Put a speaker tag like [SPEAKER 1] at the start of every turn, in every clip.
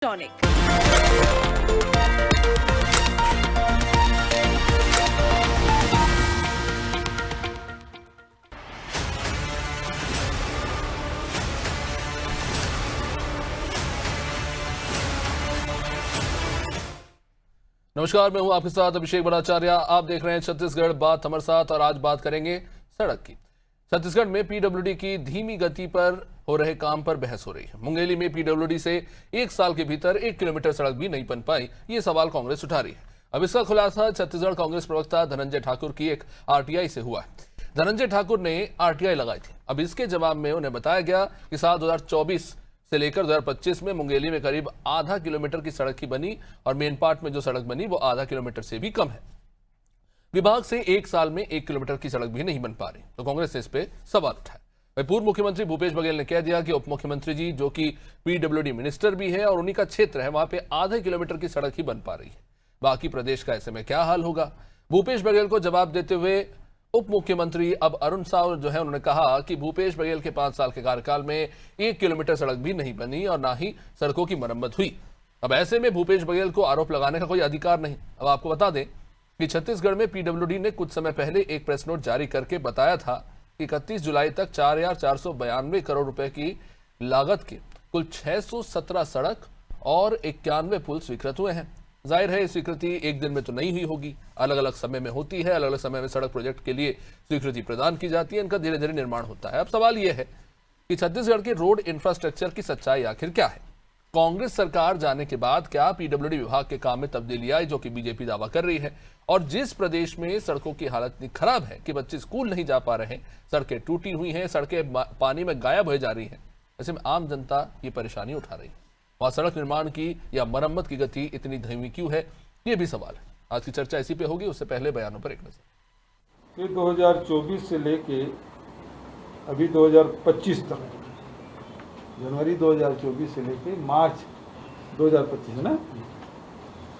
[SPEAKER 1] Tonic.
[SPEAKER 2] नमस्कार, मैं हूं आपके साथ अभिषेक भट्टाचार्य। आप देख रहे हैं छत्तीसगढ़ बात हमारे साथ और आज बात करेंगे सड़क की। छत्तीसगढ़ में पीडब्ल्यूडी की धीमी गति पर हो रहे काम पर बहस हो रही है। मुंगेली में पीडब्ल्यूडी से 1 साल के भीतर 1 किलोमीटर सड़क भी नहीं बन पाई, ये सवाल कांग्रेस उठा रही है। अब इसका खुलासा छत्तीसगढ़ कांग्रेस प्रवक्ता धनंजय ठाकुर की एक आरटीआई से हुआ है। धनंजय ठाकुर ने आरटीआई लगाई थी। अब इसके जवाब में उन्हें बताया गया कि साल 2024 से लेकर 2025 में मुंगेली में करीब आधा किलोमीटर की सड़क ही बनी और मेन पार्ट में जो सड़क बनी वो आधा किलोमीटर से भी कम है। विभाग से 1 साल में 1 किलोमीटर की सड़क भी नहीं बन पा रही, तो कांग्रेस ने इस पे सवाल उठाया। वही पूर्व मुख्यमंत्री भूपेश बघेल ने कह दिया कि उप मुख्यमंत्री जी, जो कि पीडब्ल्यूडी मिनिस्टर भी है और उन्हीं का क्षेत्र है, वहां पे आधे किलोमीटर की सड़क ही बन पा रही है। बाकी प्रदेश का ऐसे में क्या हाल होगा? भूपेश बघेल को जवाब देते हुए उप मुख्यमंत्री अब अरुण साव जो है, उन्होंने कहा कि भूपेश बघेल के 5 साल के कार्यकाल में 1 किलोमीटर सड़क भी नहीं बनी और ना ही सड़कों की मरम्मत हुई। अब ऐसे में भूपेश बघेल को आरोप लगाने का कोई अधिकार नहीं। अब आपको बता दें कि छत्तीसगढ़ में पीडब्ल्यूडी ने कुछ समय पहले एक प्रेस नोट जारी करके बताया था कि 31 जुलाई तक 4,492 करोड़ रुपए की लागत के कुल 617 सड़क और 91 पुल स्वीकृत हुए हैं। जाहिर है, स्वीकृति एक दिन में तो नहीं हुई होगी, अलग अलग समय में होती है। अलग अलग समय में सड़क प्रोजेक्ट के लिए स्वीकृति प्रदान की जाती है, इनका धीरे धीरे निर्माण होता है। अब सवाल यह है कि छत्तीसगढ़ के रोड इंफ्रास्ट्रक्चर की सच्चाई आखिर क्या है? कांग्रेस सरकार जाने के बाद क्या पीडब्ल्यूडी विभाग के काम में तब्दीली आई, जो कि बीजेपी दावा कर रही है? और जिस प्रदेश में सड़कों की हालत इतनी खराब है कि बच्चे स्कूल नहीं जा पा रहे हैं, सड़कें टूटी हुई हैं, सड़कें पानी में गायब हो जा रही हैं, ऐसे में आम जनता ये परेशानी उठा रही है। वहां सड़क निर्माण की या मरम्मत की गति इतनी धीमी क्यों है, ये भी सवाल है। आज की चर्चा इसी पे होगी, उससे पहले बयानों पर एक नजर।
[SPEAKER 3] 2024 से लेके अभी 2025 तक, जनवरी 2024 से लेके मार्च 2025 है ना,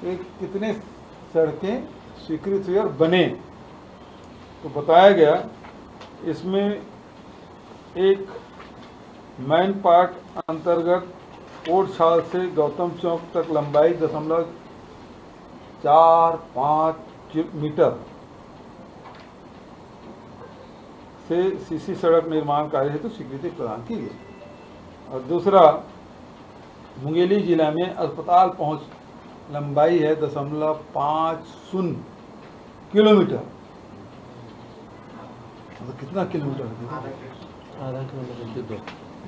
[SPEAKER 3] एक कितने सड़कें स्वीकृत हुई और बने, तो बताया गया इसमें एक मैन पार्ट अंतर्गत कोट छाल से गौतम चौक तक लंबाई 0.45 मीटर से सीसी सड़क निर्माण कार्य हेतु स्वीकृति प्रदान की गई। और दूसरा, मुंगेली जिला में अस्पताल पहुंच लंबाई है 0.50 किलोमीटर। तो कितना किलोमीटर है? आधा किलोमीटर।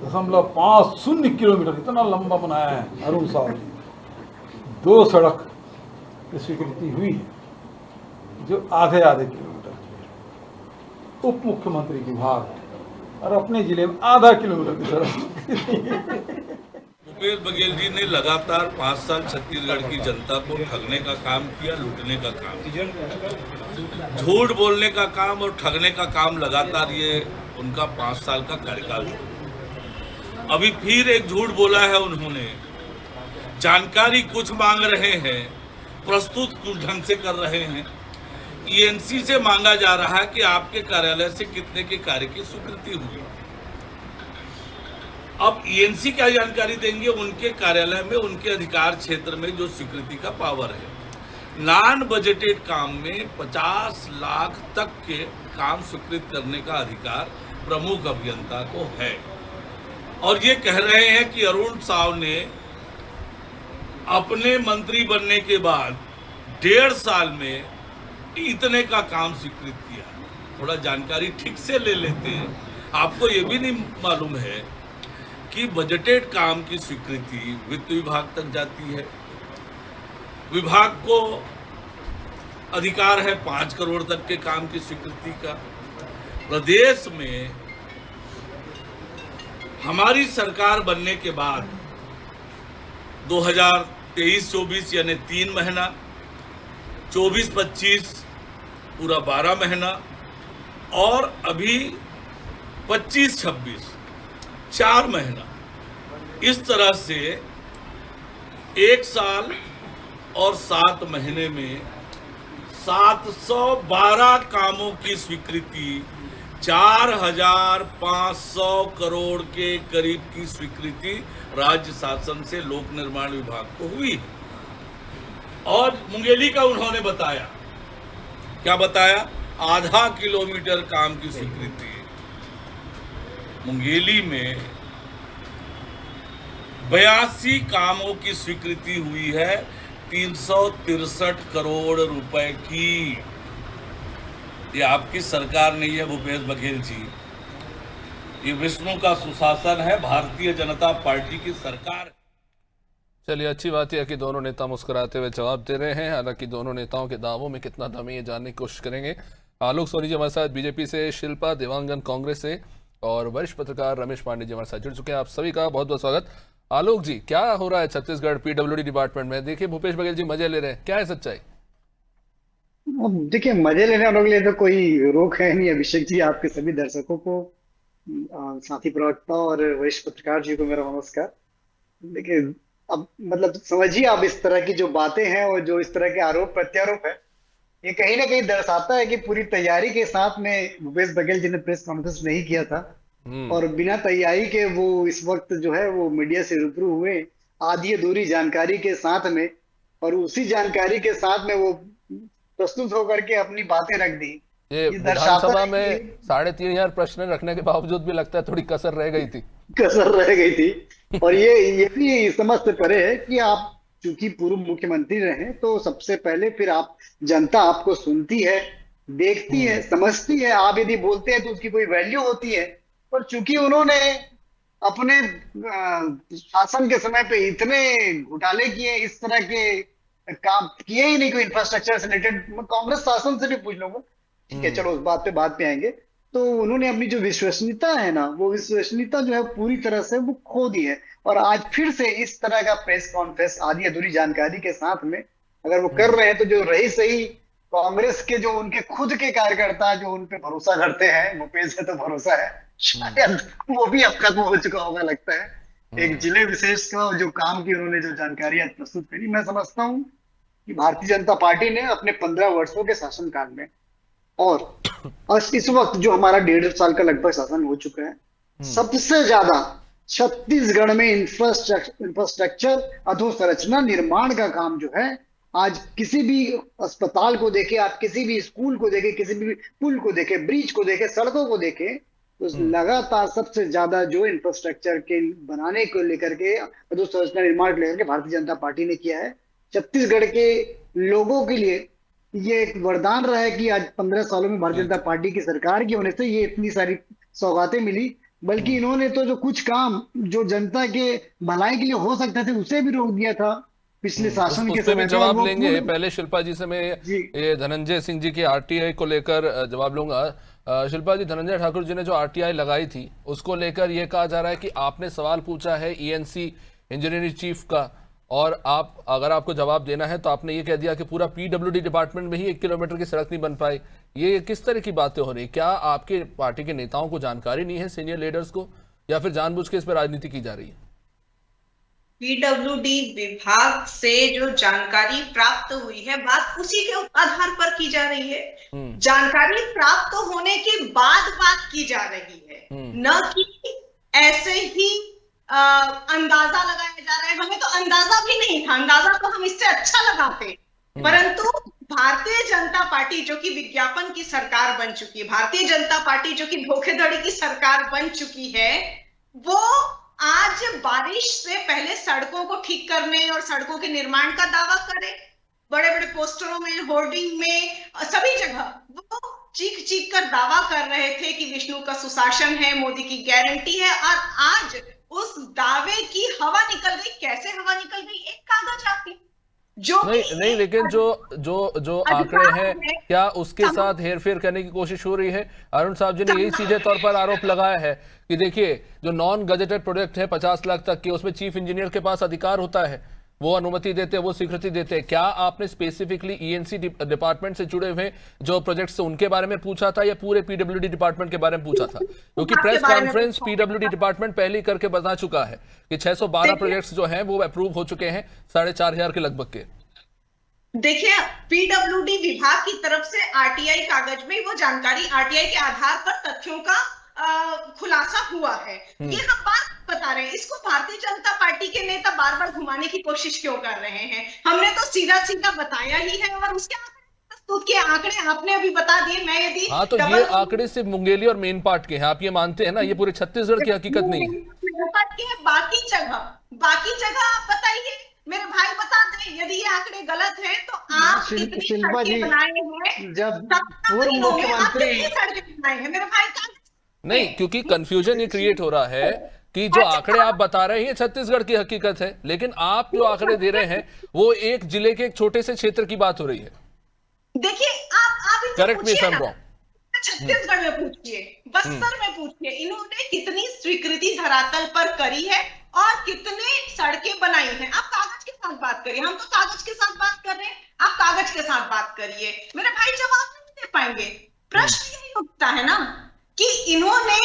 [SPEAKER 3] 0.50 किलोमीटर, इतना लंबा बनाया है अरुण साव ने। 2 सड़क की स्वीकृति हुई है जो आधे किलोमीटर। उप मुख्यमंत्री विभाग और अपने जिले में आधा किलोमीटर की सड़क।
[SPEAKER 4] भूपेश बघेल जी ने लगातार 5 साल छत्तीसगढ़ की जनता को ठगने का काम किया, लूटने का काम किया, झूठ बोलने का काम और ठगने का काम लगातार ये उनका 5 साल का कार्यकाल। अभी फिर एक झूठ बोला है उन्होंने। जानकारी कुछ मांग रहे हैं, प्रस्तुत कुछ ढंग से कर रहे हैं। ईएनसी से मांगा जा रहा है कि आपके कार्यालय से कितने के कार्य की स्वीकृति हुई। अब ईएनसी क्या जानकारी देंगे? उनके कार्यालय में, उनके अधिकार क्षेत्र में जो स्वीकृति का पावर है। नॉन बजटेड काम में 50 लाख तक के काम स्वीकृत करने का अधिकार प्रमुख अभियंता को है। और ये कह रहे हैं कि अरुण साव ने अपने मंत्री बनने के बाद 1.5 साल में इतने का काम स्वीकृत किया। थोड़ा जानकारी ठीक से ले लेते हैं। आपको ये भी नहीं मालूम है कि बजटेड काम की स्वीकृति वित्त विभाग तक जाती है। विभाग को अधिकार है 5 करोड़ तक के काम की स्वीकृति का। प्रदेश में हमारी सरकार बनने के बाद 2023-24 यानी 3 महीना, 24-25 पूरा 12 महीना और अभी 25-26 4 महीना, इस तरह से 1 साल और 7 महीने में 712 कामों की स्वीकृति 4,500 करोड़ के करीब की स्वीकृति राज्य शासन से लोक निर्माण विभाग को हुई। और मुंगेली का उन्होंने बताया, क्या बताया? आधा किलोमीटर काम की स्वीकृति। मुंगेली में 82 कामों की स्वीकृति हुई है 363 करोड़ रुपए की। ये आपकी सरकार नहीं है भूपेश बघेल जी, ये विष्णु का सुशासन है, भारतीय जनता पार्टी की सरकार।
[SPEAKER 2] चलिए, अच्छी बात है कि दोनों नेता मुस्कुराते हुए जवाब दे रहे हैं। हालांकि दोनों नेताओं के दावों में कितना दम है ये जानने की कोशिश करेंगे। आलोक सोनी जी हमारे साथ बीजेपी से, शिल्पा देवांगन कांग्रेस से और वरिष्ठ पत्रकार रमेश पांडे जी हमारे साथ जुड़ चुके हैं। आप सभी का बहुत बहुत स्वागत। आलोक जी, क्या हो रहा है छत्तीसगढ़ पीडब्ल्यूडी डिपार्टमेंट में? देखिए, भूपेश बघेल जी मजे ले रहे हैं, क्या है सच्चाई?
[SPEAKER 1] अब देखिए, मजे लेने वालों के लिए तो कोई रोक है नहीं। अभिषेक जी, आपके सभी दर्शकों को, साथी प्रवक्ता और वरिष्ठ पत्रकार जी को मेरा नमस्कार। देखिए, अब मतलब समझिए, आप इस तरह की जो बातें हैं और जो इस तरह के आरोप प्रत्यारोप है, ये कहीं ना कहीं दर्शाता है कि पूरी तैयारी के साथ में भूपेश बघेल जी ने प्रेस कॉन्फ्रेंस नहीं किया था और बिना तैयारी के वो इस वक्त जो है वो मीडिया से रूबरू हुए आधी अधूरी जानकारी के साथ में, और उसी जानकारी के साथ में वो प्रस्तुत होकर के अपनी बातें रख दी।
[SPEAKER 2] ये विधानसभा में 3,500 प्रश्न रखने के बावजूद भी लगता है थोड़ी कसर रह गई थी।
[SPEAKER 1] और ये भी समझ से परे है कि आप चूंकि पूर्व मुख्यमंत्री रहे, तो सबसे पहले फिर आप, जनता आपको सुनती है, देखती है, समझती है। आप यदि बोलते हैं तो उसकी कोई वैल्यू होती है। पर चूंकि उन्होंने अपने शासन के समय पे इतने घोटाले किए, इस तरह के काम किए ही नहीं, कोई इंफ्रास्ट्रक्चर से रिलेटेड, कांग्रेस शासन से भी पूछ लूंगा, ठीक है, चलो उस बात पे बाद में आएंगे। तो उन्होंने अपनी जो विश्वसनीयता है ना, वो विश्वसनीयता जो है पूरी तरह से वो खो दी है। और आज फिर से इस तरह का प्रेस कॉन्फ्रेंस आधी अधूरी जानकारी के साथ में अगर वो कर रहे हैं, तो जो रही सही कांग्रेस के जो उनके खुद के कार्यकर्ता जो उन पे भरोसा करते हैं, भूपेश है तो भरोसा है, शायद वो भी अब खत्म हो चुका होगा लगता है। एक जिले विशेष का जो काम की उन्होंने जो जानकारी आज प्रस्तुत करी, मैं समझता हूँ कि भारतीय जनता पार्टी ने अपने 15 वर्षों के शासनकाल में और इस वक्त जो हमारा 1.5 साल का लगभग शासन हो चुका है, सबसे ज्यादा छत्तीसगढ़ में इंफ्रास्ट्रक्चर अधोसंरचना निर्माण का काम जो है, आज किसी भी अस्पताल को देखे, आप किसी भी स्कूल को देखे, किसी भी पुल को देखे, ब्रिज को देखे, सड़कों को देखे, तो लगातार सबसे ज्यादा जो इंफ्रास्ट्रक्चर के बनाने को लेकर के, अधोसंरचना निर्माण को लेकर के भारतीय जनता पार्टी ने किया है। छत्तीसगढ़ के लोगों के लिए ये एक वरदान रहा है कि आज 15 सालों में भारतीय जनता पार्टी की सरकार की होने से ये इतनी सारी सौगातें मिली। बल्कि इन्होंने तो जो कुछ काम जो जनता के भलाई के लिए हो सकते थे, उसे भी रोक दिया था पिछले शासन के समय में।
[SPEAKER 2] जवाब लेंगे, पहले शिल्पा जी से मैं ये धनंजय सिंह जी की आरटीआई को लेकर जवाब लूंगा। शिल्पा जी, धनंजय ठाकुर जी ने जो आरटीआई लगाई थी उसको लेकर ये कहा जा रहा है कि आपने सवाल पूछा है ईएनसी इंजीनियरिंग चीफ का, और आप, अगर आपको जवाब देना है तो आपने ये कह दिया कि पूरा पीडब्ल्यूडी डिपार्टमेंट में ही 1 किलोमीटर की सड़क नहीं बन पाई। ये किस तरह की बातें हो रही? क्या आपके पार्टी के नेताओं को जानकारी नहीं है, सीनियर लीडर्स को, या फिर जानबूझ के इस पर राजनीति की जा रही है?
[SPEAKER 5] पीडब्ल्यूडी विभाग से जो जानकारी प्राप्त हुई है, बात उसी के आधार पर की जा रही है। जानकारी प्राप्त होने के बाद बात की जा रही है, न कि ऐसे ही अंदाजा लगाया जा रहा है। हमें तो अंदाजा भी नहीं था, अंदाजा तो हम इससे अच्छा लगाते, परंतु भारतीय जनता पार्टी जो कि विज्ञापन की सरकार बन चुकी है, भारतीय जनता पार्टी जो कि धोखेधड़ी की सरकार बन चुकी है, वो आज बारिश से पहले सड़कों को ठीक करने और सड़कों के निर्माण का दावा करे, बड़े बड़े पोस्टरों में, होर्डिंग में, सभी जगह वो चीख चीख कर दावा कर रहे थे कि विष्णु का सुशासन है, मोदी की गारंटी है। और आज उस दावे की हवा निकल गई। कैसे हवा निकल गई? एक कागज आती जो
[SPEAKER 2] नहीं, लेकिन जो आंकड़े हैं, क्या उसके साथ हेरफेर करने की कोशिश हो रही है? अरुण साहब जी ने यही सीधे तौर पर आरोप लगाया है कि देखिए, जो नॉन गजेटेड प्रोजेक्ट है 50 लाख तक के, उसमें चीफ इंजीनियर के पास अधिकार होता है, वो अनुमति देते हैं, वो स्वीकृति देते हैं। क्या आपने स्पेसिफिकली ईएनसी डिपार्टमेंट से जुड़े हुए जो प्रोजेक्ट्स उनके बारे में पूछा था, या पूरे पीडब्ल्यूडी डिपार्टमेंट के बारे में पूछा था? क्योंकि प्रेस कॉन्फ्रेंस पीडब्ल्यूडी डिपार्टमेंट पहले ही करके बता चुका है कि 612 प्रोजेक्ट्स जो हैं वो अप्रूव हो चुके हैं 4,500 के लगभग के।
[SPEAKER 5] देखिए, पीडब्ल्यूडी विभाग की तरफ से आरटीआई कागज में वो जानकारी आरटीआई के आधार पर तथ्यों का खुलासा हुआ है। ये हम बात बता रहे हैं, इसको भारतीय जनता पार्टी के नेता बार बार घुमाने की कोशिश क्यों कर रहे हैं? हमने तो सीधा सीधा बताया ही है, और उसके प्रस्तुत किए आंकड़े आपने अभी बता दिए। मैं यदि
[SPEAKER 2] हाँ, तो ये आंकड़े सिर्फ मुंगेली और मेन पार्ट के हैं, आप ये मानते हैं ना? ये पूरे छत्तीसगढ़ की हकीकत नहीं है।
[SPEAKER 5] बाकी जगह आप बताइए, मेरे भाई बता दें यदि ये आंकड़े गलत हैं तो आप कितनी
[SPEAKER 1] शिल्पा जी,
[SPEAKER 5] सड़कें बनाए हैं,
[SPEAKER 1] जब पूर्व मुख्यमंत्री
[SPEAKER 5] सड़कें बनाए हैं मेरे भाई का
[SPEAKER 2] नहीं, क्योंकि कंफ्यूजन ये क्रिएट हो रहा है कि जो आंकड़े आप बता रहे हैं ये छत्तीसगढ़ की हकीकत है, लेकिन आप जो आंकड़े दे रहे हैं वो एक जिले के एक छोटे से क्षेत्र की बात हो रही है।
[SPEAKER 5] देखिए, आप
[SPEAKER 2] correct me if I am wrong.
[SPEAKER 5] Chhattisgarh में पूछिए, बस्तर में पूछिए, इन्होंने कितनी स्वीकृति धरातल पर करी है और कितने सड़कें बनाई हैं। आप कागज के साथ बात करिए, हम तो कागज के साथ बात कर रहे हैं, आप कागज के साथ बात करिए। मेरे भाई जवाब नहीं दे पाएंगे। प्रश्न यही उठता है ना कि इन्होंने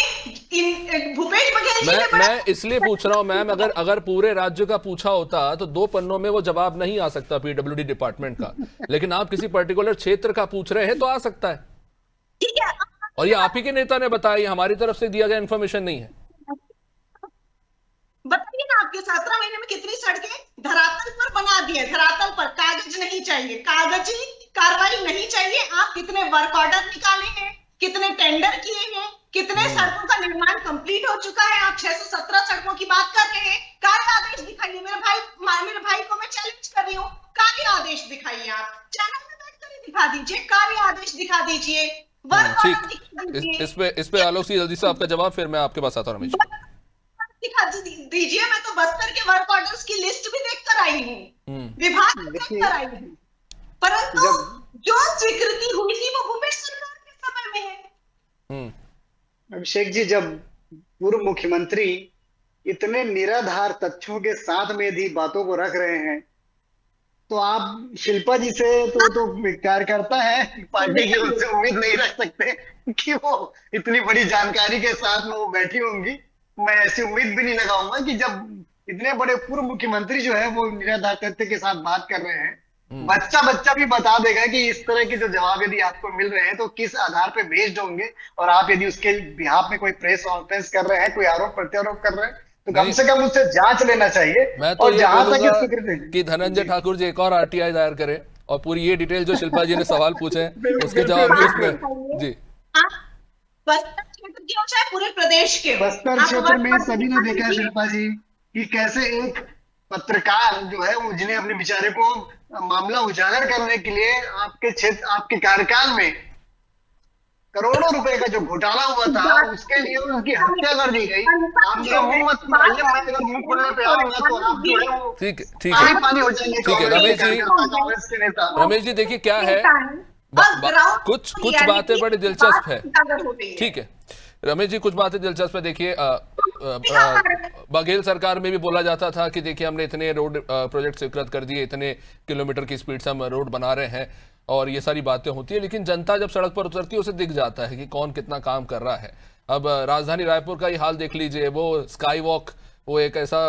[SPEAKER 5] भूपेश बघेल जी ने
[SPEAKER 2] मैं इसलिए पूछ रहा हूं मैम, अगर पूरे राज्य का पूछा होता तो 2 पन्नों में वो जवाब नहीं आ सकता पीडब्ल्यूडी डिपार्टमेंट का, लेकिन आप किसी पर्टिकुलर क्षेत्र का पूछ रहे हैं तो आ सकता है।
[SPEAKER 5] ठीक है,
[SPEAKER 2] और ये आप ही के नेता ने बताया, हमारी तरफ से दिया गया इन्फॉर्मेशन नहीं है।
[SPEAKER 5] बताइए ना, आपके 17 महीने में कितनी सड़कें धरातल पर बना दी है? धरातल पर कागज नहीं चाहिए, कागजी कार्रवाई नहीं चाहिए। आप कितने वर्क ऑर्डर निकाले हैं, कितने टेंडर किए हैं, कितने सड़कों का निर्माण कंप्लीट हो चुका है? आप 617 सड़कों की बात कर रहे हैं। कार्य आदेश दिखाइए मेरे भाई को मैं चैलेंज कर रही हूँ, कार्य आदेश दिखाइए। आप चैनल में बैठकर ही दिखा दीजिए, कार्य आदेश दिखा दीजिए, वर्क ऑर्डर दिखा दीजिए।
[SPEAKER 2] इस पे आलोक सिंह जल्दी से आपका जवाब, फिर मैं आपके पास आता हूँ। रमेश
[SPEAKER 5] दिखा दीजिए। मैं तो बस्तर के वर्क ऑर्डर्स की लिस्ट भी देखकर आई हूँ, विभाग देखकर आई हूँ, परंतु जो स्वीकृति हुई थी वो भूपेश सरकार के समय में है।
[SPEAKER 1] अभिषेक जी, जब पूर्व मुख्यमंत्री इतने निराधार तथ्यों के साथ में भी बातों को रख रहे हैं, तो आप शिल्पा जी से तो कार्यकर्ता है पार्टी की, उनसे उम्मीद नहीं रख सकते कि वो इतनी बड़ी जानकारी के साथ में वो बैठी होंगी। मैं ऐसी उम्मीद भी नहीं लगाऊंगा कि जब इतने बड़े पूर्व मुख्यमंत्री जो है वो निराधार तथ्य के साथ बात कर रहे हैं, बच्चा भी बता देगा कि इस तरह के जो जवाब यदि आपको मिल रहे हैं तो किस आधार पे बेस्ड होंगे, और आप यदि उसके बिहाफ में कोई प्रेस कॉन्फ्रेंस कर रहे हैं, कोई आरोप प्रत्यारोप कर रहे हैं, तो कम से कम उससे जांच लेना चाहिए।
[SPEAKER 2] मैं तो
[SPEAKER 1] और जहां तक
[SPEAKER 2] कि धनंजय ठाकुर जी एक और आरटीआई दायर करे और पूरी ये डिटेल जो शिल्पा जी ने सवाल पूछे हैं उसके जवाब भी उसमें जी।
[SPEAKER 5] बस्तर क्षेत्र की चाहे पूरे प्रदेश के,
[SPEAKER 1] बस्तर क्षेत्र में सभी ने देखा शिल्पा जी कि कैसे एक पत्रकार जो है वो जिन्हें अपने बेचारे को मामला उजागर करने के लिए आपके क्षेत्र, आपके कार्यकाल में करोड़ों रुपए का जो घोटाला हुआ था उसके लिए उनकी हत्या कर दी गई। आप मेरा मुंह मत खोलिए, मैं अगर मुंह खोलने पे आऊंगा तो आप जो है वो
[SPEAKER 2] ठीक
[SPEAKER 1] पानी हो जाएंगे।
[SPEAKER 2] ठीक है रमेश जी देखिए क्या है, कुछ बातें बड़ी दिलचस्प है। ठीक है रमेश जी, कुछ बातें दिलचस्प है। देखिए बघेल सरकार में भी बोला जाता था कि देखिए हमने इतने रोड प्रोजेक्ट स्वीकृत कर दिए, इतने किलोमीटर की स्पीड से हम रोड बना रहे हैं, और ये सारी बातें होती है, लेकिन जनता जब सड़क पर उतरती है उसे दिख जाता है कि कौन कितना काम कर रहा है। अब राजधानी रायपुर का ही हाल देख लीजिए, वो स्काई वॉक, वो एक ऐसा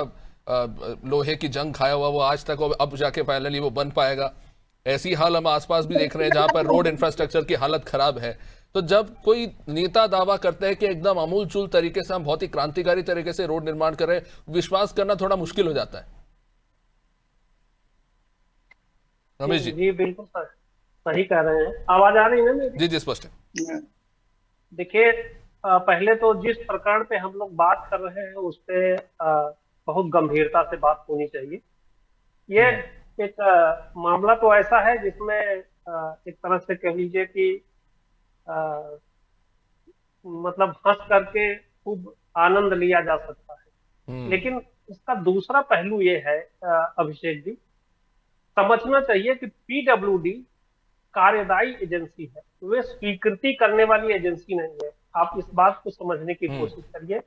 [SPEAKER 2] लोहे की जंग खाया हुआ, वो आज तक अब जाके फाइनली वो बन पाएगा। ऐसी हाल हम आसपास भी देख रहे हैं जहां पर रोड इंफ्रास्ट्रक्चर की हालत खराब है। तो जब कोई नेता दावा करता है कि एकदम अमूलचूल तरीके से हम बहुत ही क्रांतिकारी तरीके से रोड निर्माण कर रहे हैं, विश्वास करना थोड़ा मुश्किल हो जाता है। रमेश जी
[SPEAKER 6] बिल्कुल सही कह रहे हैं। आवाज आ रही है ना?
[SPEAKER 2] जी स्पष्ट है।
[SPEAKER 6] देखिए पहले तो जिस प्रकरण पे हम लोग बात कर रहे हैं उस पे बहुत गंभीरता से बात होनी चाहिए। ये एक मामला तो ऐसा है जिसमें एक तरह से कह लीजिए कि मतलब हंस करके खूब आनंद लिया जा सकता है, लेकिन इसका दूसरा पहलू ये है अभिषेक जी, समझना चाहिए कि पीडब्ल्यूडी कार्यदायी एजेंसी है, वे स्वीकृति करने वाली एजेंसी नहीं है। आप इस बात को समझने की कोशिश करिए।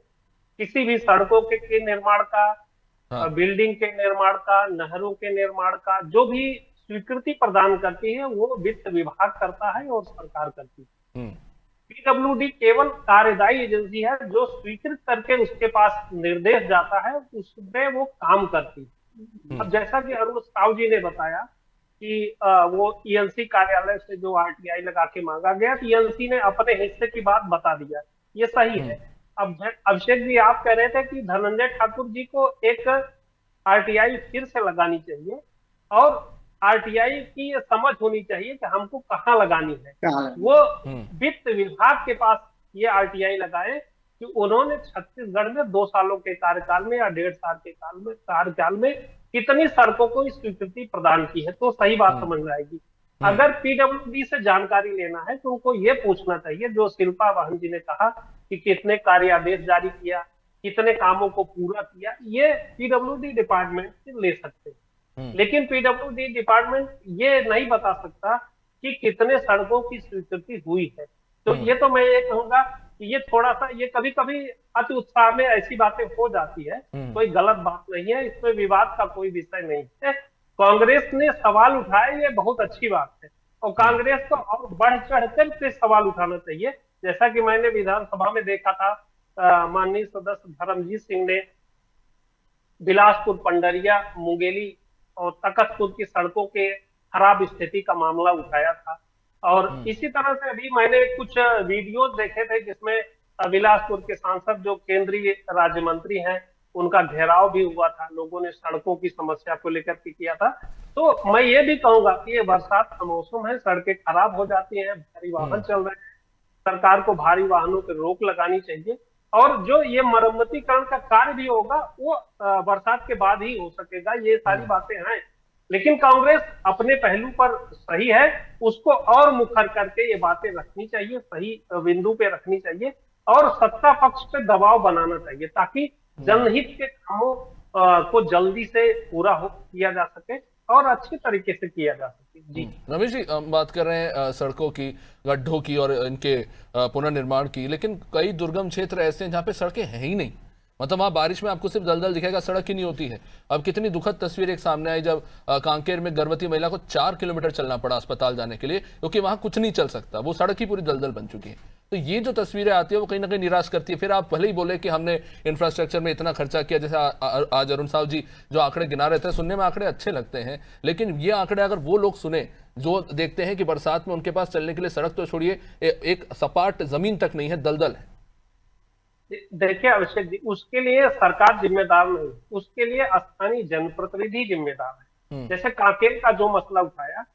[SPEAKER 6] किसी भी सड़कों के निर्माण का, बिल्डिंग के निर्माण का, नहरों के निर्माण का जो भी स्वीकृति प्रदान करती है वो वित्त विभाग करता है और सरकार करती है। पीडब्ल्यूडी केवल कार्यदायी एजेंसी है जो स्वीकृत करके उसके पास निर्देश जाता है, उसमें वो काम करती है। अब जैसा कि अरुण साव जी ने बताया कि वो ईएनसी कार्यालय से जो आरटीआई लगा के मांगा गया, तो ईएनसी ने अपने हिस्से की बात बता दिया, ये सही है। अब अभिषेक जी आप कह रहे थे कि धनंजय ठाकुर जी को एक आरटीआई फिर से लगानी चाहिए और आरटीआई की ये समझ होनी चाहिए कि हमको कहाँ लगानी है। वो वित्त विभाग के पास ये आरटीआई लगाए कि उन्होंने छत्तीसगढ़ में 2 सालों के कार्यकाल में या 1.5 साल के कार्यकाल में कितनी सड़कों को स्वीकृति प्रदान की है, तो सही बात समझ में आएगी। अगर पीडब्ल्यूडी से जानकारी लेना है तो उनको ये पूछना चाहिए, जो शिल्पा वाहन जी ने कहा कि कितने कार्यादेश जारी किया, कितने कामों को पूरा किया, ये पीडब्ल्यूडी डिपार्टमेंट से ले सकते हैं। लेकिन पीडब्ल्यूडी डिपार्टमेंट ये नहीं बता सकता कि कितने सड़कों की स्वीकृति हुई है। तो ये तो मैं ये कहूंगा कि ये थोड़ा सा, ये कभी कभी अति उत्साह में ऐसी बातें हो जाती है, कोई गलत बात नहीं है, इसमें विवाद का कोई विषय नहीं है। कांग्रेस ने सवाल उठाए, ये बहुत अच्छी बात है, और कांग्रेस को और बढ़ चढ़कर से सवाल उठाना चाहिए। जैसा कि मैंने विधानसभा में देखा था, माननीय सदस्य धर्मजीत सिंह ने बिलासपुर, पंडरिया, मुंगेली और तखतपुर की सड़कों के खराब स्थिति का मामला उठाया था। और इसी तरह से अभी मैंने कुछ वीडियोज देखे थे जिसमें बिलासपुर के सांसद जो केंद्रीय राज्य मंत्री हैं, उनका घेराव भी हुआ था, लोगों ने सड़कों की समस्या को लेकर के किया था। तो मैं ये भी कहूंगा कि ये बरसात का मौसम है, सड़कें खराब हो जाती हैं, भारी वाहन चल रहे हैं, सरकार को भारी वाहनों पर रोक लगानी चाहिए। और जो ये मरम्मतीकरण का कार्य भी होगा वो बरसात के बाद ही हो सकेगा, ये सारी बातें हैं। लेकिन कांग्रेस अपने पहलू पर सही है, उसको और मुखर करके ये बातें रखनी चाहिए, सही बिंदु पे रखनी चाहिए और सत्ता पक्ष पे दबाव बनाना चाहिए, ताकि जनहित के कामों को जल्दी से पूरा किया जा सके और अच्छे तरीके से किया जा सके। जी
[SPEAKER 2] रमेश जी, हम बात कर रहे हैं सड़कों की, गड्ढों की और इनके पुनर्निर्माण की, लेकिन कई दुर्गम क्षेत्र ऐसे हैं जहाँ पे सड़कें हैं ही नहीं। मतलब वहाँ बारिश में आपको सिर्फ दलदल दिखेगा, सड़क ही नहीं होती है। अब कितनी दुखद तस्वीर एक सामने आई जब कांकेर में गर्भवती महिला को 4 किलोमीटर चलना पड़ा अस्पताल जाने के लिए, क्योंकि वहाँ कुछ नहीं चल सकता, वो सड़क ही पूरी दलदल बन चुकी है। तो ये जो तस्वीरें आती है वो कहीं ना कहीं निराश करती है। फिर आप भले ही बोले कि हमने इंफ्रास्ट्रक्चर में इतना खर्चा किया, जैसे आज अरुण साहब जी जो आंकड़े गिना रहे थे, सुनने में आंकड़े अच्छे लगते हैं, लेकिन ये आंकड़े अगर वो लोग सुने जो देखते हैं कि बरसात में उनके पास चलने के लिए सड़क तो छोड़िए, एक सपाट जमीन तक नहीं है, दलदल है।
[SPEAKER 6] देखिए अभिषेक जी, उसके लिए सरकार जिम्मेदार नहीं, उसके लिए स्थानीय जनप्रतिनिधि जिम्मेदार है। जैसे कांकेर का जो मसला उठाया,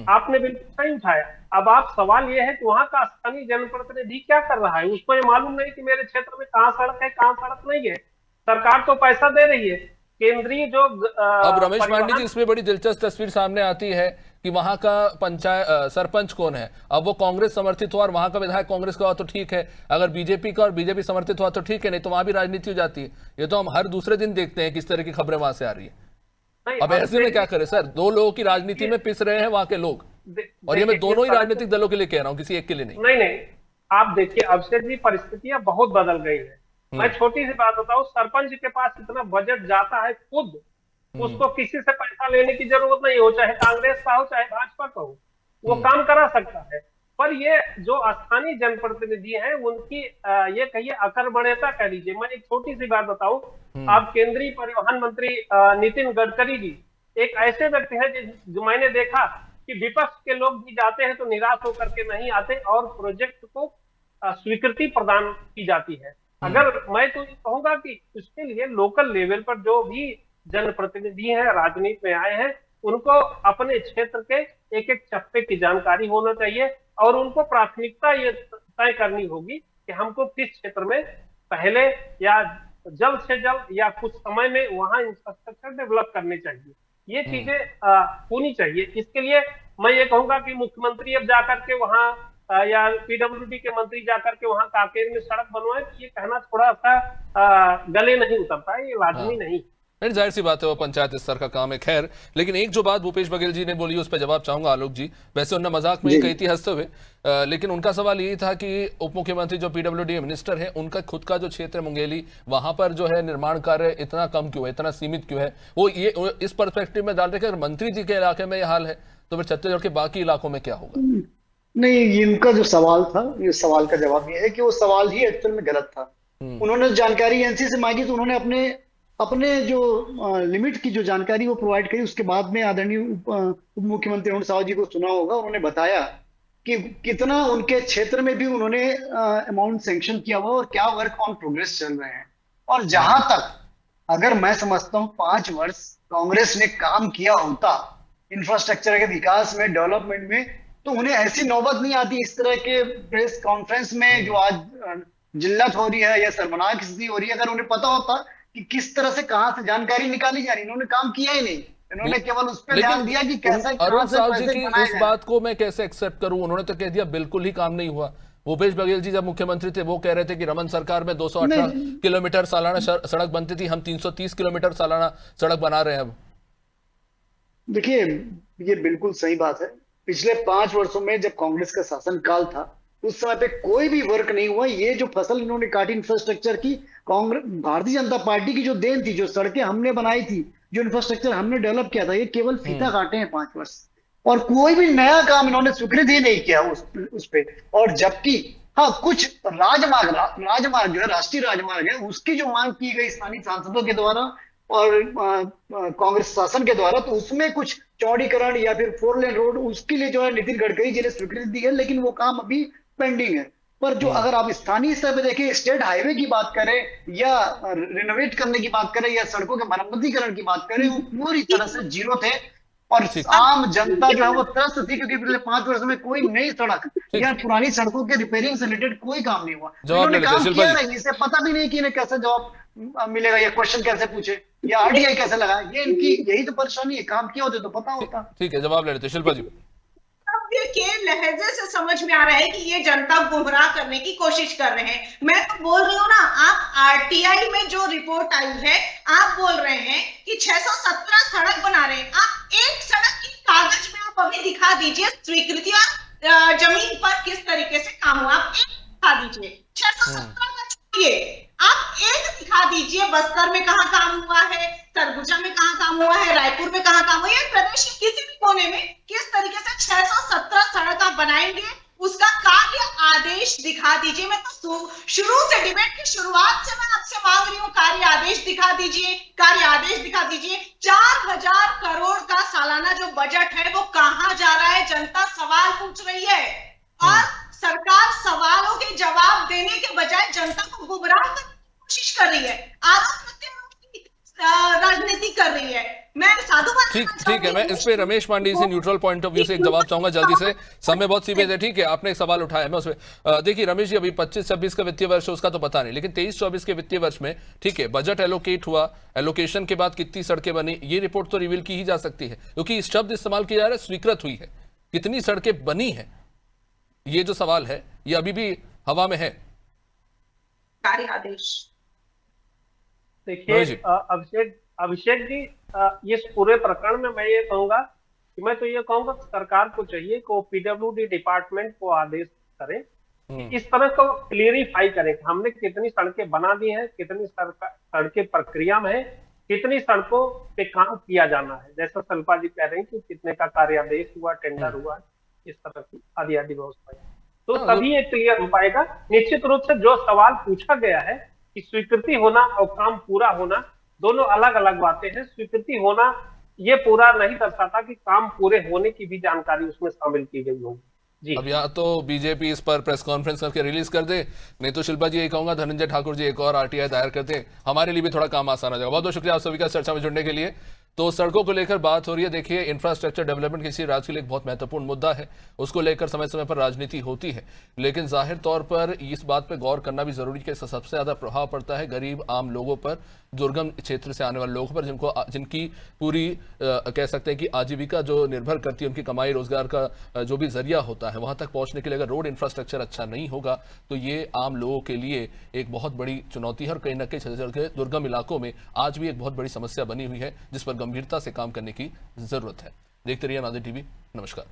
[SPEAKER 6] आपने बिल्कुल सही उठाया। अब आप सवाल ये है कि वहां का स्थानीय जनप्रतिनिधि क्या कर रहा है, उसको ये मालूम नहीं कि मेरे क्षेत्र में कहाँ सड़क है, कहाँ सड़क नहीं है। सरकार तो पैसा दे रही है, केंद्रीय जो
[SPEAKER 2] अब रमेश पांडे जी, इसमें बड़ी दिलचस्प तस्वीर सामने आती है कि वहां का सरपंच कौन है। अब वो कांग्रेस समर्थित हुआ और वहां का विधायक कांग्रेस का हुआ तो ठीक है, अगर बीजेपी का और बीजेपी समर्थित हुआ तो ठीक है, नहीं तो वहां भी राजनीति हो जाती है। ये तो हम हर दूसरे दिन देखते हैं किस तरह की खबरें वहां से आ रही है। अब ऐसे में क्या करें सर, 2 लोगों की राजनीति में पिस रहे हैं वहां के लोग, और ये मैं दोनों ही राजनीतिक दलों के लिए कह रहा हूँ, किसी एक के लिए नहीं।
[SPEAKER 6] नहीं, आप देखिए अभिषेक जी, परिस्थितियां बहुत बदल गई है। मैं छोटी सी बात बताऊं, सरपंच के पास इतना बजट जाता है खुद, उसको किसी से पैसा लेने की जरूरत नहीं हो, चाहे कांग्रेस का हो चाहे भाजपा का हो, वो काम करा सकता है। पर ये जो स्थानीय जनप्रतिनिधि हैं उनकी ये कहिए अकर्मण्यता कह लीजिए। मैं एक छोटी सी बात बताऊं, आप केंद्रीय परिवहन मंत्री नितिन गडकरी जी एक ऐसे व्यक्ति हैं जो मैंने देखा कि विपक्ष के लोग भी जाते हैं तो निराश होकर के नहीं आते और प्रोजेक्ट को स्वीकृति प्रदान की जाती है। अगर मैं तो कहूंगा कि उसके लिए लोकल लेवल पर जो भी जनप्रतिनिधि हैं, राजनीति में आए हैं, उनको अपने क्षेत्र के एक एक चप्पे की जानकारी होना चाहिए और उनको प्राथमिकता ये तय करनी होगी कि हमको किस क्षेत्र में पहले या जल्द से जल्द या कुछ समय में वहां इंफ्रास्ट्रक्चर डेवलप करने चाहिए। ये चीजें होनी चाहिए। इसके लिए मैं ये कहूंगा कि मुख्यमंत्री अब जाकर के वहां या पीडब्ल्यूडी के मंत्री जाकर के वहां कांकेर में सड़क बनवाए, ये कहना थोड़ा सा गले नहीं उतरता है, ये लाजमी नहीं।
[SPEAKER 2] जाहिर सी बात है वो पंचायत स्तर का काम है। खैर, लेकिन एक जो बात भूपेश बघेल जी ने बोली उस पर जवाब चाहूंगा आलोक जी। वैसे उन्होंने मजाक में ही कही थी हंसते हुए, लेकिन उनका सवाल यही था कि उप मुख्यमंत्री जो पीडब्ल्यूडी मिनिस्टर है, उनका खुद का जो क्षेत्र मुंगेली, वहां पर जो है निर्माण कार्य इतना कम क्यों है, इतना सीमित क्यों है। वो ये इस पर्सपेक्टिव में डाल रहे कि मंत्री जी के इलाके में यह हाल है तो फिर छत्तीसगढ़ के बाकी इलाकों में क्या होगा।
[SPEAKER 1] नहीं, इनका जो सवाल था, ये सवाल का जवाब ये है कि वो सवाल ही एक्चुअल में गलत था। उन्होंने जानकारी एनसी से मांगी तो उन्होंने अपने अपने जो लिमिट की जो जानकारी वो प्रोवाइड करी। उसके बाद में आदरणीय उप मुख्यमंत्री अरुण साव जी को सुना होगा, उन्होंने बताया कि कितना उनके क्षेत्र में भी उन्होंने अमाउंट सैंक्शन किया हुआ और क्या वर्क ऑन प्रोग्रेस चल रहे हैं। और जहां तक अगर मैं समझता हूँ 5 वर्ष कांग्रेस ने काम किया होता इंफ्रास्ट्रक्चर के विकास में, डेवलपमेंट में, तो उन्हें ऐसी नौबत नहीं आती इस तरह के प्रेस कॉन्फ्रेंस में जो आज जिल्लत हो रही है या शर्मनाक स्थिति हो रही है। अगर उन्हें पता होता कि किस तरह से कहां से जानकारी निकाली जा रही, इन्होंने काम किया ही नहीं। इन्होंने केवल उस पर ध्यान दिया कि कैसे
[SPEAKER 2] अरुण साव जी की इस बात को मैं कैसे एक्सेप्ट करूं। उन्होंने तो कह दिया बिल्कुल ही काम नहीं हुआ। भूपेश बघेल जी जब मुख्यमंत्री थे वो कह रहे थे कि रमन सरकार में 218 किलोमीटर सालाना सड़क बनती थी, हम 330 किलोमीटर सालाना सड़क बना रहे हैं अब।
[SPEAKER 1] देखिए, ये बिल्कुल सही बात है। पिछले 5 वर्षों में जब कांग्रेस का शासनकाल था उस समय पे कोई भी वर्क नहीं हुआ। ये जो फसल इन्होंने काटी इंफ्रास्ट्रक्चर की, कांग्रेस भारतीय जनता पार्टी की जो देन थी, जो सड़कें हमने बनाई थी, जो इंफ्रास्ट्रक्चर हमने डेवलप किया था, ये केवल फीता काटे हैं 5 वर्ष। और कोई भी नया काम इन्होंने स्वीकृत ही नहीं किया उस पे। और जबकि हाँ, कुछ राजमार्ग जो है, राष्ट्रीय राजमार्ग है, उसकी जो मांग की गई स्थानीय सांसदों के द्वारा और कांग्रेस शासन के द्वारा, तो उसमें कुछ चौड़ीकरण या फिर 4 लेन रोड, उसके लिए जो है नितिन गडकरी जी ने स्वीकृति दी है, लेकिन वो काम अभी पेंडिंग है। पर जो अगर आप स्थानीय स्तर पे देखिए, स्टेट हाईवे की बात करें या रिनोवेट करने की बात करें या सड़कों के मरम्मतीकरण की बात करें, वो पूरी तरह से जीरो थे। और आम जनता जो है वो त्रस्त थी, क्योंकि पिछले 5 वर्ष में कोई नई सड़क या पुरानी सड़कों के रिपेयरिंग से रिलेटेड कोई काम नहीं हुआ। इन्होंने काम किया नहीं, इसे पता भी नहीं कि इन्हें कैसे जवाब मिलेगा या क्वेश्चन कैसे पूछे या आरटीआई कैसे लगाए। ये इनकी यही तो परेशानी है। काम किया होते तो पता होता।
[SPEAKER 2] ठीक है, जवाब ले लेते शिल्पा जी।
[SPEAKER 5] के लहजे से समझ में आ रहा है कि ये जनता गुमराह करने की कोशिश कर रहे हैं। मैं तो बोल रही हूँ ना, आप आरटीआई में जो रिपोर्ट आई है, आप बोल रहे हैं कि 617 सड़क बना रहे हैं। आप एक सड़क की कागज में आप अभी दिखा दीजिए स्वीकृति और जमीन पर किस तरीके से काम हुआ। आप एक दिखा दीजिए, 617 का छोड़िए, आप एक दिखा दीजिए बस्तर में कहाँ काम हुआ है, सरगुजा में कहाँ काम हुआ है, रायपुर में कहाँ काम हुआ है, प्रदेश के किसी भी कोने में किस तरीके से 617 सड़क आप बनाएंगे, उसका कार्य आदेश दिखा दीजिए। मैं तो शुरू से, डिबेट की शुरुआत से मैं आपसे मांग रही हूँ, कार्य आदेश दिखा दीजिए, कार्य आदेश दिखा दीजिए। 4000 करोड़ का सालाना जो बजट है वो कहाँ जा रहा है, जनता सवाल पूछ रही है। और सरकार सवालों के जवाब देने के बजाय जनता को गुमराह करने की कोशिश कर रही है, आरोप प्रत्यारोप की राजनीति कर रही है। मैं साधुवाद।
[SPEAKER 2] ठीक है, मैं इस पे रमेश पांडे से न्यूट्रल पॉइंट ऑफ व्यू से एक जवाब चाहूंगा जल्दी से, समय बहुत सीमित है। ठीक है, आपने एक सवाल उठाया, मैं उसमें देखिए रमेश जी, अभी 25-26 का वित्तीय वर्ष है उसका तो पता नहीं, लेकिन 23-24 के वित्तीय वर्ष में ठीक है बजट एलोकेट हुआ, एलोकेशन के बाद कितनी सड़कें बनी, ये रिपोर्ट तो रिवील की ही जा सकती है, क्योंकि शब्द इस्तेमाल किया जा रहा है स्वीकृत हुई है। कितनी सड़कें बनी है, ये जो सवाल है ये अभी भी हवा में है।
[SPEAKER 5] कार्य आदेश
[SPEAKER 6] देखिए अभिषेक जी, इस पूरे प्रकरण में मैं ये कहूंगा कि मैं तो ये कहूंगा सरकार को चाहिए कि वो पीडब्ल्यूडी डिपार्टमेंट को आदेश करें, इस तरह को क्लियरिफाई करें कि हमने कितनी सड़कें बना दी हैं, कितनी सड़कें प्रक्रिया में है, कितनी सड़कों पे काम किया जाना है। जैसा शिल्पा जी कह रहे हैं कि कितने का कार्यादेश हुआ, टेंडर हुआ, इस तरह की आदि आदि व्यवस्था, तो तभी ये क्लियर हो पाएगा। निश्चित रूप से जो सवाल पूछा गया है कि स्वीकृति होना और काम पूरा होना दोनों अलग अलग बातें हैं। स्वीकृति होना ये पूरा नहीं दर्शाता कि काम पूरे होने की भी जानकारी उसमें शामिल की गई होगी। जी, अब
[SPEAKER 2] यहाँ तो बीजेपी इस पर प्रेस कॉन्फ्रेंस करके रिलीज कर दे, नहीं तो शिल्पा जी यही कहूंगा धनंजय ठाकुर जी एक और आरटीआई दायर कर दे, हमारे लिए भी थोड़ा काम आसान हो जाएगा। बहुत बहुत शुक्रिया आप सभी का चर्चा में जुड़ने के लिए। तो सड़कों को लेकर बात हो रही है। देखिए, इंफ्रास्ट्रक्चर डेवलपमेंट किसी राज्य के लिए एक बहुत महत्वपूर्ण मुद्दा है, उसको लेकर समय समय पर राजनीति होती है, लेकिन जाहिर तौर पर इस बात पर गौर करना भी जरूरी है कि सबसे ज्यादा प्रभाव पड़ता है गरीब आम लोगों पर, दुर्गम क्षेत्र से आने वाले लोगों पर, जिनकी पूरी कह सकते हैं कि आजीविका जो निर्भर करती है, उनकी कमाई रोजगार का जो भी जरिया होता है, वहां तक पहुंचने के लिए अगर रोड इंफ्रास्ट्रक्चर अच्छा नहीं होगा तो ये आम लोगों के लिए एक बहुत बड़ी चुनौती है। और कहीं ना कहीं छत्तीसगढ़ के दुर्गम इलाकों में आज भी एक बहुत बड़ी समस्या बनी हुई है, जिस पर गंभीरता से काम करने की जरूरत है। देखते रहिए नादिर टीवी। नमस्कार।